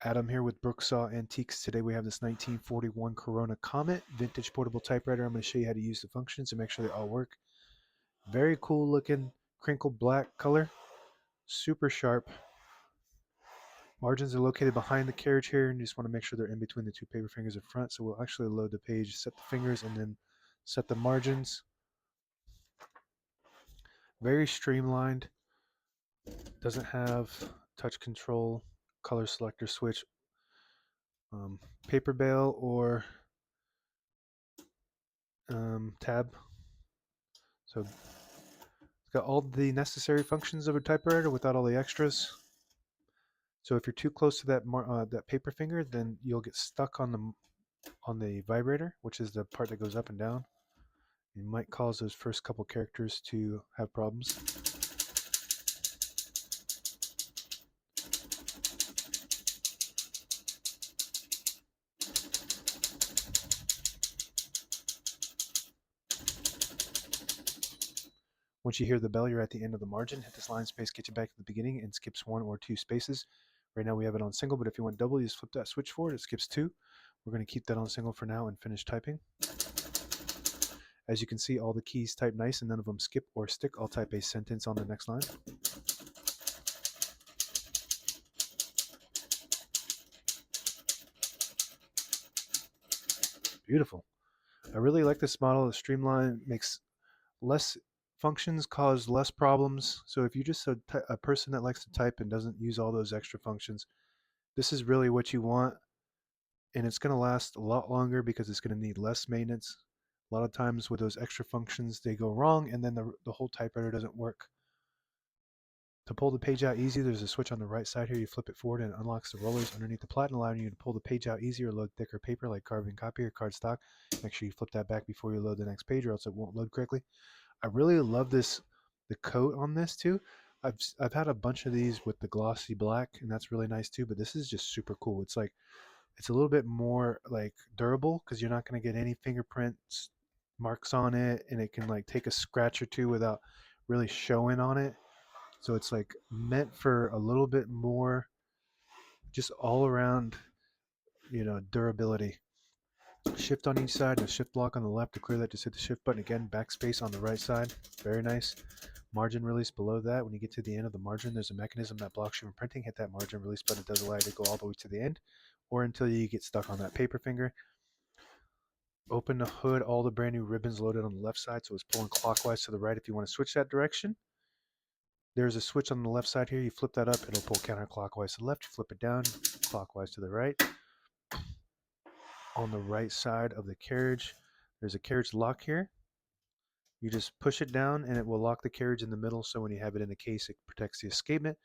Adam here with Brooksaw Antiques. Today we have this 1941 Corona Comet vintage portable typewriter. I'm going to show you how to use the functions and make sure they all work. Very cool looking crinkled black color, super sharp. Margins are located behind the carriage here, and you just want to make sure they're in between the two paper fingers in front. So we'll actually load the page, set the fingers, and then set the margins. Very streamlined. Doesn't have touch control, color selector switch, paper bail, or tab. So it's got all the necessary functions of a typewriter without all the extras. So if you're too close to that paper finger, then you'll get stuck on the vibrator, which is the part that goes up and down. It might cause those first couple characters to have problems. Once you hear the bell, you're at the end of the margin. Hit this line space, get you back to the beginning, and skips 1 or 2 spaces. Right now we have it on single, but if you want double, you just flip that switch forward. It skips 2. We're going to keep that on single for now and finish typing. As you can see, all the keys type nice and none of them skip or stick. I'll type a sentence on the next line. Beautiful. I really like this model. The streamline makes less functions, cause less problems. So if you're just a person that likes to type and doesn't use all those extra functions, this is really what you want. And it's going to last a lot longer because it's going to need less maintenance. A lot of times with those extra functions, they go wrong and then the whole typewriter doesn't work. To pull the page out easy, there's a switch on the right side here. You flip it forward and it unlocks the rollers underneath the platen, allowing you to pull the page out easier or load thicker paper like carbon copy or cardstock. Make sure you flip that back before you load the next page or else it won't load correctly. I really love the coat on this too. I've had a bunch of these with the glossy black, and that's really nice too, but this is just super cool. It's a little bit more like durable because you're not going to get any fingerprints marks on it, and it can like take a scratch or two without really showing on it. So it's like meant for a little bit more just all around, durability. Shift on each side and a shift block on the left. To clear that, just hit the shift button again. Backspace on the right side. Very nice. Margin release below that. When you get to the end of the margin, there's a mechanism that blocks you from printing. Hit that margin release button. It does allow you to go all the way to the end or until you get stuck on that paper finger. Open the hood. All the brand new ribbons loaded on the left side, so it's pulling clockwise to the right if you want to switch that direction. There's a switch on the left side here. You flip that up, it'll pull counterclockwise to the left. You flip it down, clockwise to the right. On the right side of the carriage, there's a carriage lock here. You just push it down and it will lock the carriage in the middle, so when you have it in the case, it protects the escapement,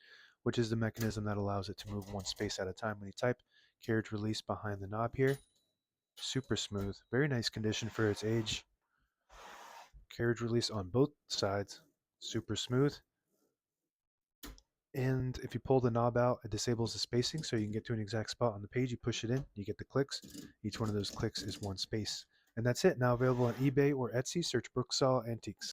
which is the mechanism that allows it to move one space at a time when you type. Carriage release behind the knob here. Super smooth. Very nice condition for its age. Carriage release on both sides. Super smooth. And if you pull the knob out, it disables the spacing so you can get to an exact spot on the page. You push it in, you get the clicks. Each one of those clicks is one space. And that's it. Now available on eBay or Etsy. Search Brooksaw Antiques.